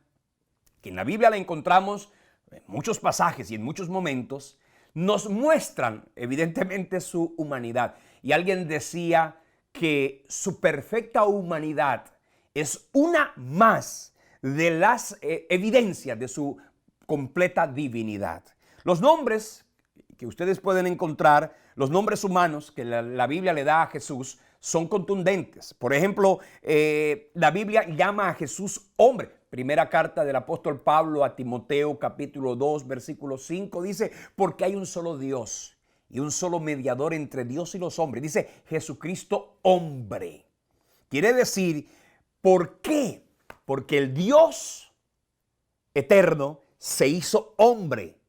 que en la Biblia la encontramos en muchos pasajes y en muchos momentos, nos muestran evidentemente su humanidad. Y alguien decía que su perfecta humanidad es una más de las evidencias de su completa divinidad. Los nombres que ustedes pueden encontrar, los nombres humanos que la Biblia le da a Jesús, son contundentes. Por ejemplo, la Biblia llama a Jesús hombre. Primera carta del apóstol Pablo a Timoteo, capítulo 2, versículo 5, dice, porque hay un solo Dios y un solo mediador entre Dios y los hombres. Dice, Jesucristo hombre. Quiere decir, ¿por qué? Porque el Dios eterno se hizo hombre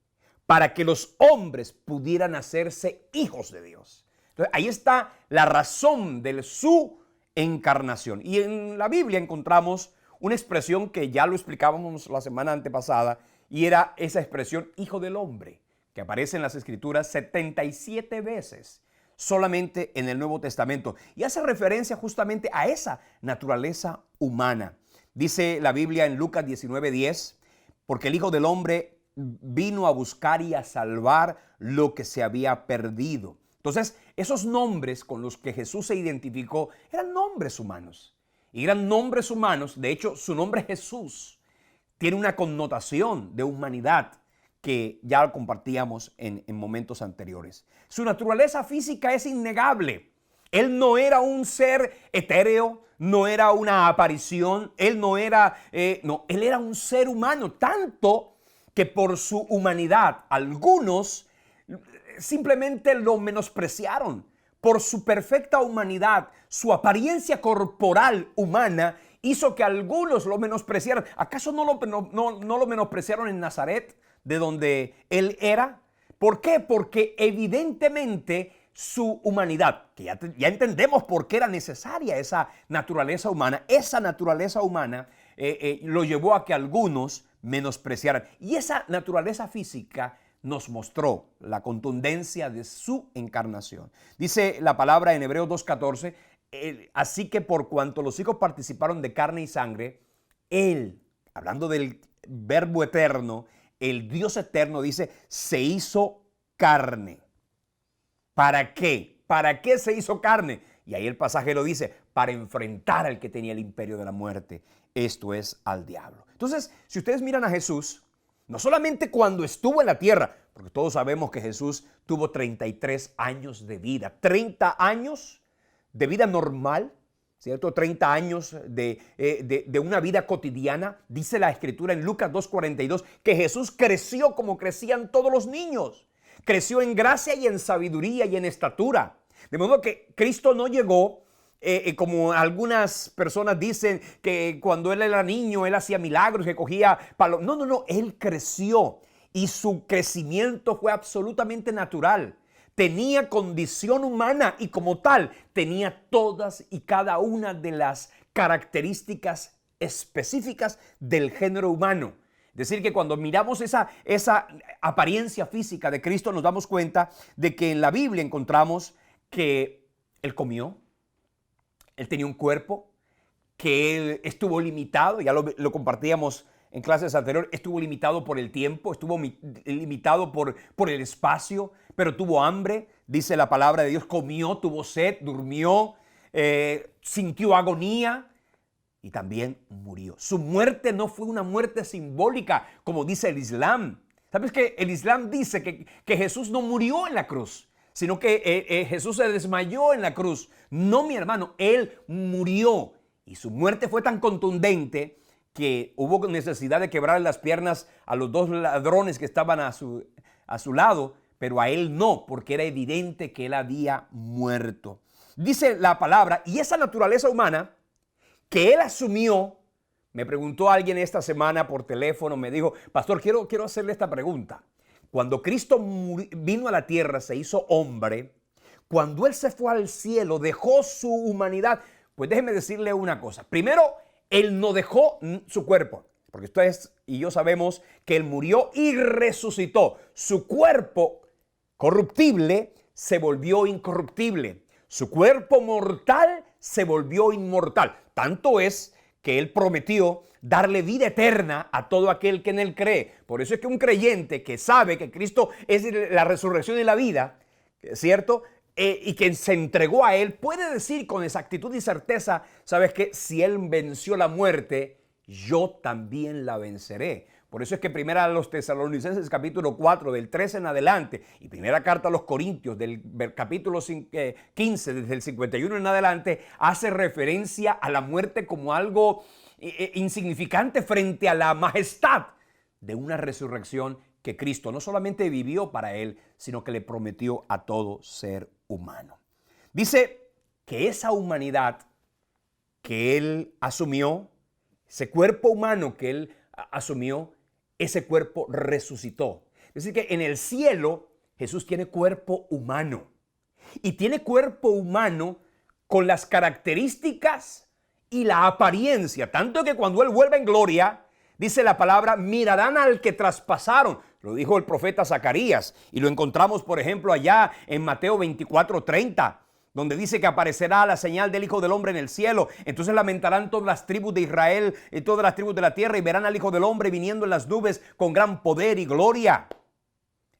para que los hombres pudieran hacerse hijos de Dios. Entonces, ahí está la razón de su encarnación. Y en la Biblia encontramos una expresión que ya lo explicábamos la semana antepasada, y era esa expresión hijo del hombre, que aparece en las Escrituras 77 veces solamente en el Nuevo Testamento, y hace referencia justamente a esa naturaleza humana. Dice la Biblia en Lucas 19:10, porque el Hijo del Hombre vino a buscar y a salvar lo que se había perdido. Entonces, esos nombres con los que Jesús se identificó eran nombres humanos. Y eran nombres humanos, de hecho, su nombre Jesús tiene una connotación de humanidad que ya compartíamos en momentos anteriores. Su naturaleza física es innegable. Él no era un ser etéreo, no era una aparición, él no era, él era un ser humano, tanto que por su humanidad algunos simplemente lo menospreciaron. Por su perfecta humanidad, su apariencia corporal humana hizo que algunos lo menospreciaran. ¿Acaso no lo menospreciaron en Nazaret, de donde él era? ¿Por qué? Porque evidentemente su humanidad, que ya entendemos por qué era necesaria esa naturaleza humana lo llevó a que algunos menospreciaran. Y esa naturaleza física nos mostró la contundencia de su encarnación. Dice la palabra en Hebreos 2:14, así que por cuanto los hijos participaron de carne y sangre, él, hablando del verbo eterno, el Dios eterno, dice, se hizo carne. ¿Para qué? ¿Para qué se hizo carne? Y ahí el pasaje lo dice, para enfrentar al que tenía el imperio de la muerte, esto es, al diablo. Entonces, si ustedes miran a Jesús, no solamente cuando estuvo en la tierra, porque todos sabemos que Jesús tuvo 33 años de vida, 30 años de vida normal, ¿cierto? 30 años de una vida cotidiana. Dice la Escritura en Lucas 2:42 que Jesús creció como crecían todos los niños. Creció en gracia y en sabiduría y en estatura. De modo que Cristo no llegó como algunas personas dicen que cuando él era niño, él hacía milagros, que cogía palos. No, él creció y su crecimiento fue absolutamente natural. Tenía condición humana y como tal tenía todas y cada una de las características específicas del género humano. Es decir, que cuando miramos esa apariencia física de Cristo nos damos cuenta de que en la Biblia encontramos que él comió. Él tenía un cuerpo, que él estuvo limitado, ya lo compartíamos en clases anteriores, estuvo limitado por el tiempo, estuvo limitado por el espacio, pero tuvo hambre, dice la palabra de Dios, comió, tuvo sed, durmió, sintió agonía y también murió. Su muerte no fue una muerte simbólica, como dice el Islam. ¿Sabes que el Islam dice que Jesús no murió en la cruz, sino que Jesús se desmayó en la cruz? No, mi hermano, él murió y su muerte fue tan contundente que hubo necesidad de quebrar las piernas a los dos ladrones que estaban a su lado, pero a él no, porque era evidente que él había muerto. Dice la palabra, y esa naturaleza humana que él asumió, me preguntó alguien esta semana por teléfono, me dijo, pastor, quiero hacerle esta pregunta. Cuando Cristo vino a la tierra, se hizo hombre, cuando él se fue al cielo, dejó su humanidad. Pues déjeme decirle una cosa. Primero, él no dejó su cuerpo, porque ustedes y yo sabemos que él murió y resucitó. Su cuerpo corruptible se volvió incorruptible. Su cuerpo mortal se volvió inmortal. Tanto es que él prometió darle vida eterna a todo aquel que en él cree. Por eso es que un creyente que sabe que Cristo es la resurrección y la vida, ¿cierto?, y que se entregó a él, puede decir con exactitud y certeza, ¿sabes qué? Si él venció la muerte, yo también la venceré. Por eso es que primera a los Tesalonicenses capítulo 4 del 13 en adelante y primera carta a los Corintios del capítulo 15 desde el 51 en adelante hace referencia a la muerte como algo insignificante frente a la majestad de una resurrección que Cristo no solamente vivió para él, sino que le prometió a todo ser humano. Dice que esa humanidad que él asumió, ese cuerpo humano que él asumió, ese cuerpo resucitó. Es decir, que en el cielo Jesús tiene cuerpo humano. Y tiene cuerpo humano con las características y la apariencia, tanto que cuando Él vuelva en gloria, dice la palabra, mirarán al que traspasaron. Lo dijo el profeta Zacarías y lo encontramos, por ejemplo, allá en Mateo 24:30, donde dice que aparecerá la señal del Hijo del Hombre en el cielo. Entonces lamentarán todas las tribus de Israel y todas las tribus de la tierra y verán al Hijo del Hombre viniendo en las nubes con gran poder y gloria.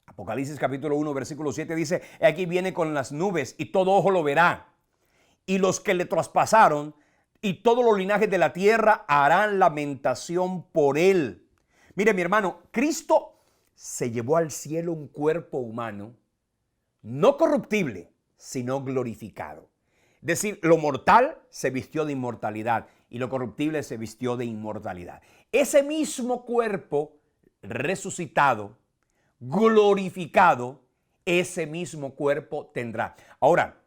Apocalipsis capítulo 1, versículo 7 dice, aquí viene con las nubes y todo ojo lo verá. Y los que le traspasaron y todos los linajes de la tierra harán lamentación por él. Mire, mi hermano, Cristo se llevó al cielo un cuerpo humano, no corruptible, sino glorificado. Es decir, lo mortal se vistió de inmortalidad y lo corruptible se vistió de inmortalidad. Ese mismo cuerpo resucitado, glorificado, ese mismo cuerpo tendrá. Ahora,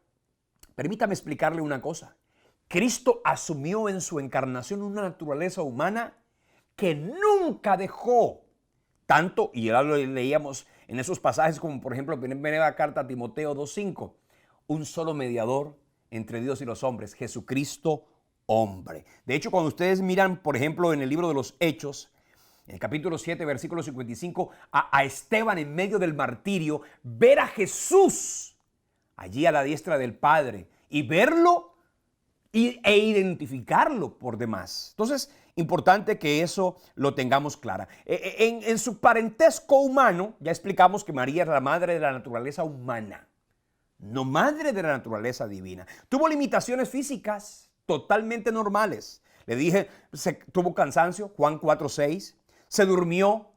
permítame explicarle una cosa. Cristo asumió en su encarnación una naturaleza humana que nunca dejó. Tanto, y ya lo leíamos en esos pasajes como por ejemplo en la carta a Timoteo 2:5, un solo mediador entre Dios y los hombres, Jesucristo hombre. De hecho, cuando ustedes miran, por ejemplo, en el libro de los Hechos, en el capítulo 7, versículo 55, a Esteban en medio del martirio, ver a Jesús allí a la diestra del Padre y verlo e identificarlo por demás. Entonces, importante que eso lo tengamos clara. En su parentesco humano, ya explicamos que María es la madre de la naturaleza humana, no madre de la naturaleza divina. Tuvo limitaciones físicas totalmente normales. Le dije, tuvo cansancio, Juan 4:6. Se durmió,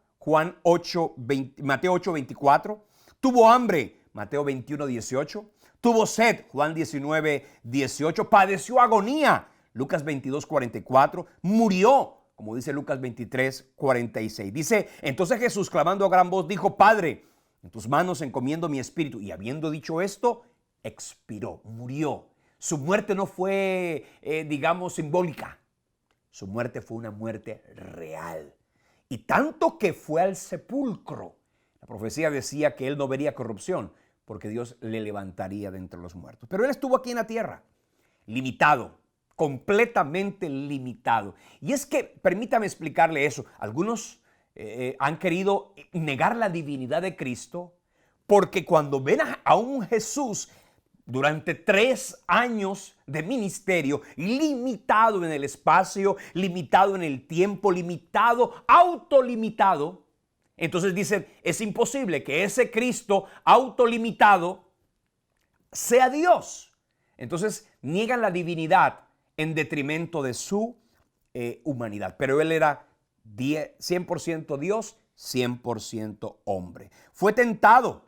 Mateo 8:24. Tuvo hambre, Mateo 21:18. Tuvo sed, Juan 19:18. Padeció agonía, Lucas 22:44. Murió, como dice Lucas 23:46. Dice, entonces Jesús clamando a gran voz dijo, Padre, en tus manos encomiendo mi espíritu. Y habiendo dicho esto, expiró, murió. Su muerte no fue, digamos, simbólica. Su muerte fue una muerte real. Y tanto que fue al sepulcro. La profecía decía que él no vería corrupción, porque Dios le levantaría de entre los muertos. Pero él estuvo aquí en la tierra, limitado, completamente limitado. Y es que, permítame explicarle eso, algunos han querido negar la divinidad de Cristo, porque cuando ven a un Jesús durante 3 años de ministerio, limitado en el espacio, limitado en el tiempo, limitado, autolimitado, entonces dicen, es imposible que ese Cristo autolimitado sea Dios. Entonces niegan la divinidad en detrimento de su humanidad. Pero él era 100% Dios, 100% hombre. Fue tentado.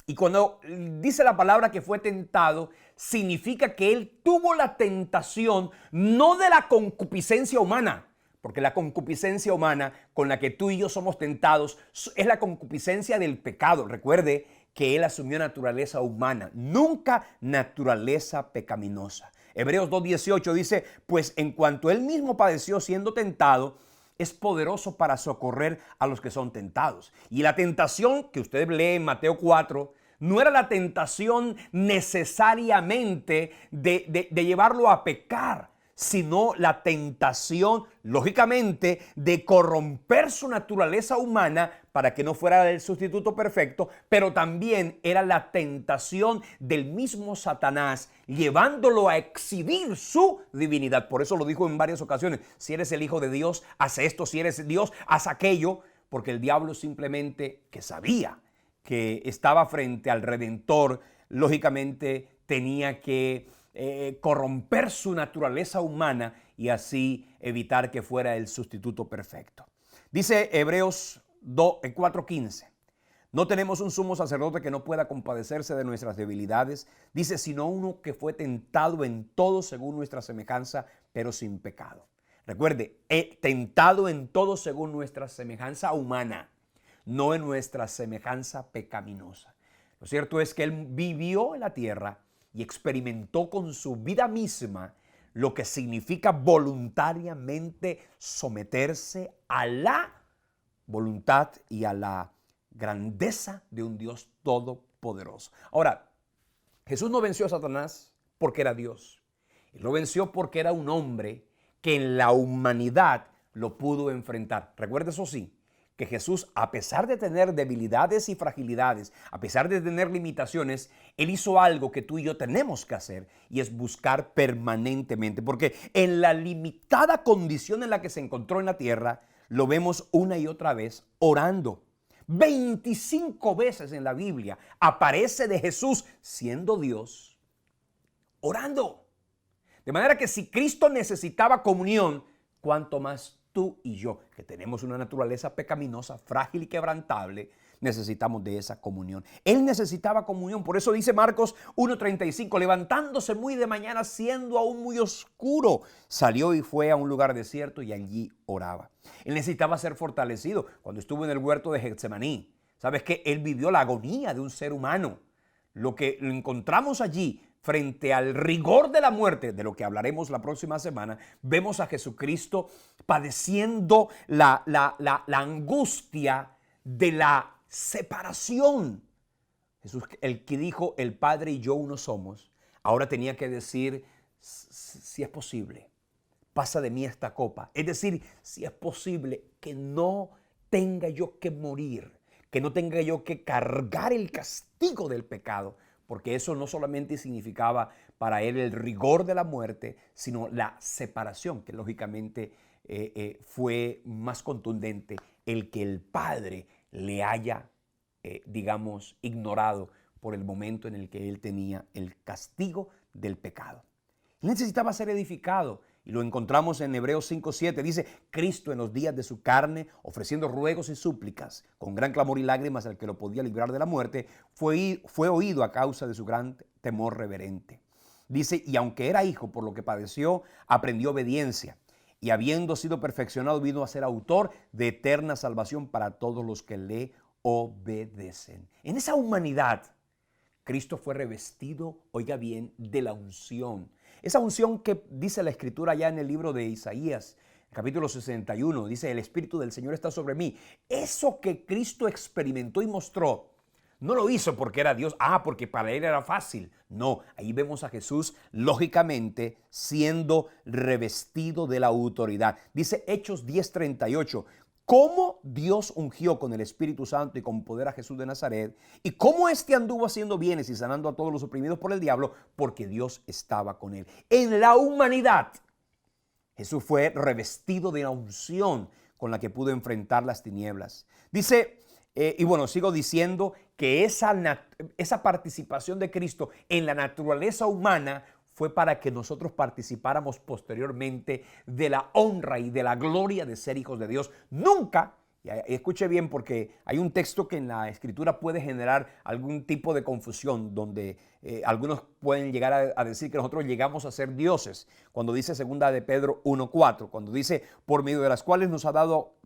Y cuando dice la palabra que fue tentado, significa que él tuvo la tentación no de la concupiscencia humana, porque la concupiscencia humana con la que tú y yo somos tentados es la concupiscencia del pecado. Recuerde que él asumió naturaleza humana, nunca naturaleza pecaminosa. Hebreos 2:18 dice, pues en cuanto él mismo padeció siendo tentado, es poderoso para socorrer a los que son tentados. Y la tentación que usted lee en Mateo 4 no era la tentación necesariamente de llevarlo a pecar, sino la tentación, lógicamente, de corromper su naturaleza humana para que no fuera el sustituto perfecto, pero también era la tentación del mismo Satanás, llevándolo a exhibir su divinidad. Por eso lo dijo en varias ocasiones, si eres el Hijo de Dios, haz esto, si eres Dios, haz aquello, porque el diablo simplemente, que sabía que estaba frente al Redentor, lógicamente tenía que corromper su naturaleza humana y así evitar que fuera el sustituto perfecto. Dice Hebreos 4:15, no tenemos un sumo sacerdote que no pueda compadecerse de nuestras debilidades, dice, sino uno que fue tentado en todo según nuestra semejanza, pero sin pecado. Recuerde, tentado en todo según nuestra semejanza humana, no en nuestra semejanza pecaminosa. Lo cierto es que él vivió en la tierra y experimentó con su vida misma lo que significa voluntariamente someterse a la voluntad y a la grandeza de un Dios todopoderoso. Ahora, Jesús no venció a Satanás porque era Dios. Él lo venció porque era un hombre que en la humanidad lo pudo enfrentar. Recuerda eso sí, que Jesús, a pesar de tener debilidades y fragilidades, a pesar de tener limitaciones, Él hizo algo que tú y yo tenemos que hacer, y es buscar permanentemente. Porque en la limitada condición en la que se encontró en la tierra, lo vemos una y otra vez orando. 25 veces en la Biblia aparece de Jesús siendo Dios, orando. De manera que si Cristo necesitaba comunión, cuánto más tú y yo, que tenemos una naturaleza pecaminosa, frágil y quebrantable, necesitamos de esa comunión. Él necesitaba comunión. Por eso dice Marcos 1:35, levantándose muy de mañana, siendo aún muy oscuro, salió y fue a un lugar desierto y allí oraba. Él necesitaba ser fortalecido. Cuando estuvo en el huerto de Getsemaní, ¿sabes qué? Él vivió la agonía de un ser humano. Lo que lo encontramos allí, frente al rigor de la muerte, de lo que hablaremos la próxima semana, vemos a Jesucristo padeciendo la angustia de la separación. Jesús, el que dijo, el Padre y yo uno somos, ahora tenía que decir, si es posible, pasa de mí esta copa. Es decir, si es posible que no tenga yo que morir, que no tenga yo que cargar el castigo del pecado, porque eso no solamente significaba para él el rigor de la muerte, sino la separación, que lógicamente fue más contundente, el que el Padre le haya, ignorado por el momento en el que él tenía el castigo del pecado. Él necesitaba ser edificado. Y lo encontramos en Hebreos 5:7. Dice, Cristo en los días de su carne, ofreciendo ruegos y súplicas, con gran clamor y lágrimas al que lo podía librar de la muerte, fue oído a causa de su gran temor reverente. Dice, y aunque era hijo, por lo que padeció, aprendió obediencia. Y habiendo sido perfeccionado, vino a ser autor de eterna salvación para todos los que le obedecen. En esa humanidad, Cristo fue revestido, oiga bien, de la unción. Esa unción que dice la Escritura ya en el libro de Isaías, capítulo 61, dice, el Espíritu del Señor está sobre mí. Eso que Cristo experimentó y mostró, no lo hizo porque era Dios, porque para él era fácil. No, ahí vemos a Jesús, lógicamente, siendo revestido de la autoridad. Dice Hechos 10:38, cómo Dios ungió con el Espíritu Santo y con poder a Jesús de Nazaret, y cómo éste anduvo haciendo bienes y sanando a todos los oprimidos por el diablo, porque Dios estaba con él. En la humanidad, Jesús fue revestido de la unción con la que pudo enfrentar las tinieblas. Dice, sigo diciendo que esa participación de Cristo en la naturaleza humana fue para que nosotros participáramos posteriormente de la honra y de la gloria de ser hijos de Dios. Nunca, y escuche bien porque hay un texto que en la Escritura puede generar algún tipo de confusión, donde algunos pueden llegar a decir que nosotros llegamos a ser dioses, cuando dice 2 de Pedro 1:4, cuando dice, por medio de las cuales nos ha dado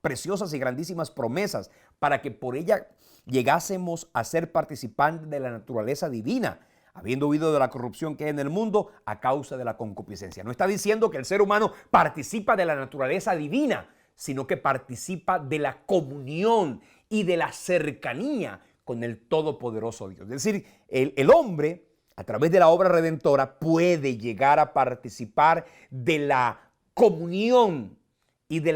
preciosas y grandísimas promesas, para que por ella llegásemos a ser participantes de la naturaleza divina, habiendo huido de la corrupción que hay en el mundo a causa de la concupiscencia. No está diciendo que el ser humano participa de la naturaleza divina, sino que participa de la comunión y de la cercanía con el todopoderoso Dios. Es decir, el hombre, a través de la obra redentora, puede llegar a participar de la comunión y de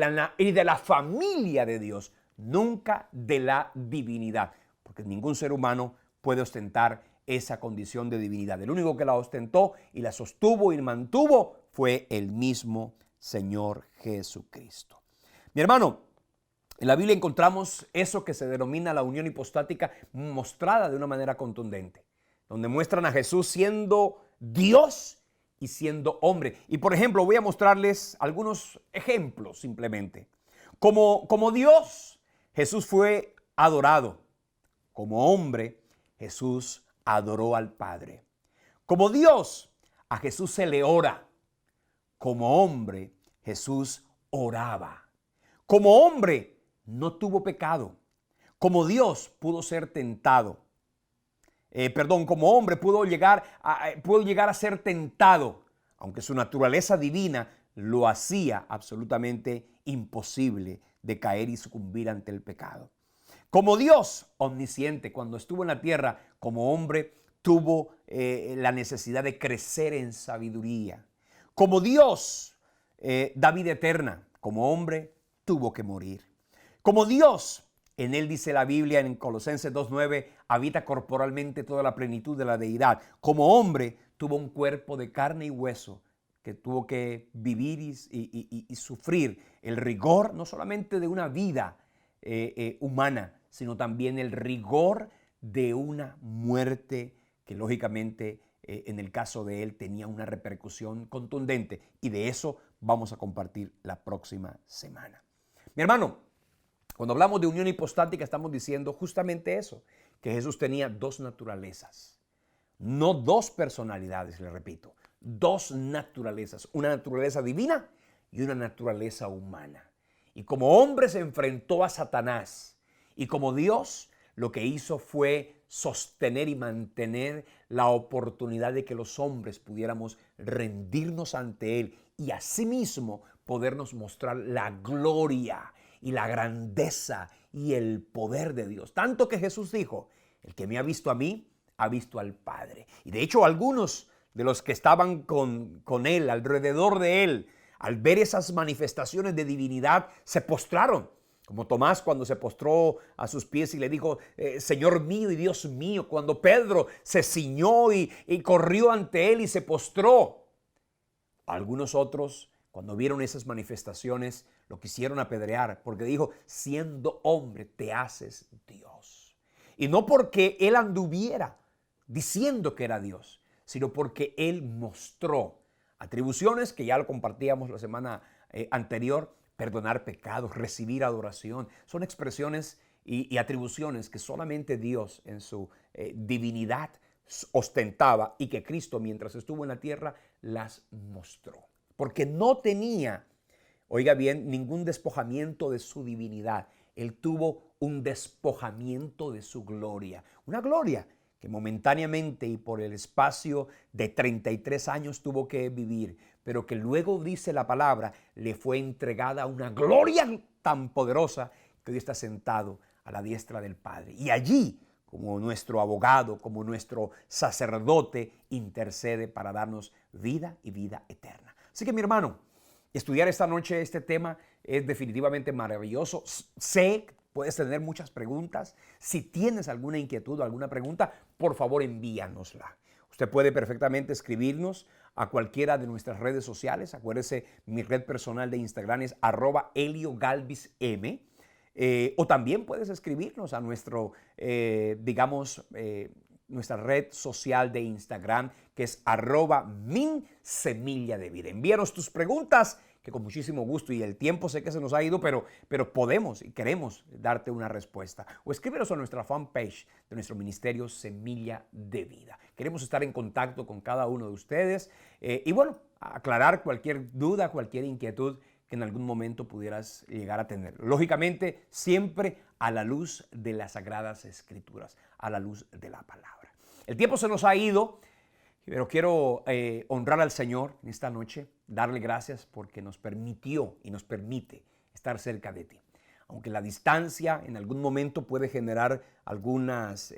la familia de Dios, nunca de la divinidad, porque ningún ser humano puede ostentar esa condición de divinidad. El único que la ostentó y la sostuvo y mantuvo fue el mismo Señor Jesucristo. Mi hermano, en la Biblia encontramos eso que se denomina la unión hipostática mostrada de una manera contundente, donde muestran a Jesús siendo Dios y siendo hombre. Y por ejemplo, voy a mostrarles algunos ejemplos simplemente. Como Dios, Jesús fue adorado. Como hombre, Jesús adoró al Padre. Como Dios, a Jesús se le ora. Como hombre, Jesús oraba. Como hombre, no tuvo pecado. Como Dios, pudo ser tentado. Como hombre pudo llegar a ser tentado, aunque su naturaleza divina lo hacía absolutamente imposible de caer y sucumbir ante el pecado. Como Dios omnisciente, cuando estuvo en la tierra como hombre, tuvo la necesidad de crecer en sabiduría. Como Dios da vida eterna, como hombre tuvo que morir. Como Dios, en él dice la Biblia en Colosenses 2:9, habita corporalmente toda la plenitud de la deidad. Como hombre tuvo un cuerpo de carne y hueso que tuvo que vivir y sufrir el rigor no solamente de una vida humana, sino también el rigor de una muerte que lógicamente en el caso de él tenía una repercusión contundente, y de eso vamos a compartir la próxima semana. Mi hermano, cuando hablamos de unión hipostática estamos diciendo justamente eso, que Jesús tenía dos naturalezas, no dos personalidades, le repito, dos naturalezas, una naturaleza divina y una naturaleza humana. Y como hombre se enfrentó a Satanás, y como Dios lo que hizo fue sostener y mantener la oportunidad de que los hombres pudiéramos rendirnos ante Él y asimismo podernos mostrar la gloria y la grandeza y el poder de Dios. Tanto que Jesús dijo, el que me ha visto a mí, ha visto al Padre. Y de hecho algunos de los que estaban con Él, alrededor de Él, al ver esas manifestaciones de divinidad, se postraron. Como Tomás cuando se postró a sus pies y le dijo, Señor mío y Dios mío. Cuando Pedro se ciñó y corrió ante Él y se postró. Algunos otros, cuando vieron esas manifestaciones, lo quisieron apedrear porque dijo, siendo hombre te haces Dios. Y no porque Él anduviera diciendo que era Dios, sino porque Él mostró atribuciones que ya lo compartíamos la semana anterior: perdonar pecados, recibir adoración. Son expresiones y atribuciones que solamente Dios en su divinidad ostentaba, y que Cristo, mientras estuvo en la tierra, las mostró. Porque no tenía, oiga bien, ningún despojamiento de su divinidad. Él tuvo un despojamiento de su gloria. Una gloria que momentáneamente y por el espacio de 33 años tuvo que vivir, pero que luego, dice la palabra, le fue entregada una gloria tan poderosa que hoy está sentado a la diestra del Padre. Y allí, como nuestro abogado, como nuestro sacerdote, intercede para darnos vida y vida eterna. Así que, mi hermano, estudiar esta noche este tema es definitivamente maravilloso. Sé que puedes tener muchas preguntas. Si tienes alguna inquietud o alguna pregunta, por favor envíanosla. Usted puede perfectamente escribirnos a cualquiera de nuestras redes sociales. Acuérdese, mi red personal de Instagram es @ElioGalvisM. O también puedes escribirnos a nuestro, nuestra red social de Instagram, que es @minsemilladevida. Envíanos tus preguntas, que con muchísimo gusto, y el tiempo sé que se nos ha ido, pero podemos y queremos darte una respuesta. O escríbenos a nuestra fanpage de nuestro ministerio Semilla de Vida. Queremos estar en contacto con cada uno de ustedes y bueno, aclarar cualquier duda, cualquier inquietud que en algún momento pudieras llegar a tener. Lógicamente, siempre a la luz de las Sagradas Escrituras, a la luz de la palabra. El tiempo se nos ha ido, pero quiero honrar al Señor en esta noche, darle gracias porque nos permitió y nos permite estar cerca de ti. Aunque la distancia en algún momento puede generar algunas,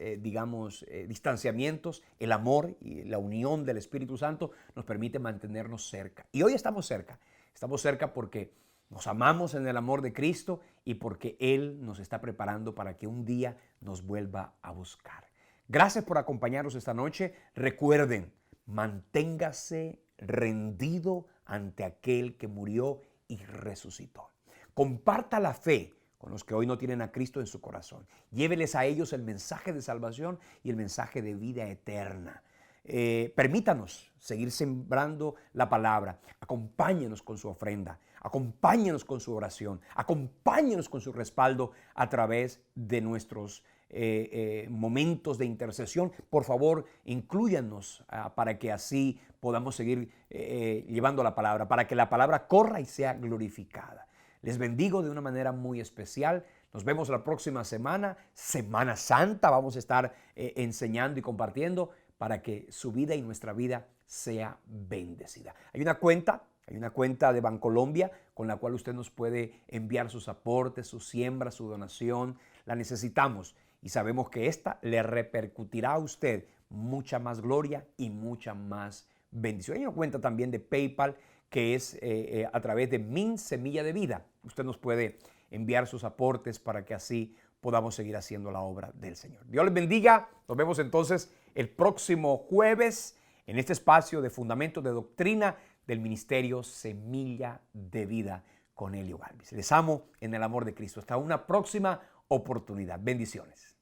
distanciamientos, el amor y la unión del Espíritu Santo nos permite mantenernos cerca. Y hoy estamos cerca. Estamos cerca porque nos amamos en el amor de Cristo y porque Él nos está preparando para que un día nos vuelva a buscar. Gracias por acompañarnos esta noche. Recuerden, manténgase rendido ante aquel que murió y resucitó. Comparta la fe con los que hoy no tienen a Cristo en su corazón. Lléveles a ellos el mensaje de salvación y el mensaje de vida eterna. Permítanos seguir sembrando la palabra. Acompáñenos con su ofrenda, acompáñenos con su oración, acompáñenos con su respaldo a través de nuestros momentos de intercesión. Por favor, inclúyanos para que así podamos seguir llevando la palabra, para que la palabra corra y sea glorificada. Les bendigo de una manera muy especial. Nos vemos la próxima semana, Semana Santa. Vamos a estar enseñando y compartiendo para que su vida y nuestra vida sea bendecida. Hay una cuenta de Bancolombia con la cual usted nos puede enviar sus aportes, su siembra, su donación. La necesitamos y sabemos que esta le repercutirá a usted mucha más gloria y mucha más bendición. Hay una cuenta también de PayPal que es a través de Min Semilla de Vida. Usted nos puede enviar sus aportes para que así podamos seguir haciendo la obra del Señor. Dios les bendiga. Nos vemos entonces el próximo jueves en este espacio de Fundamentos de Doctrina del Ministerio Semilla de Vida con Elio Galvis. Les amo en el amor de Cristo. Hasta una próxima oportunidad. Bendiciones.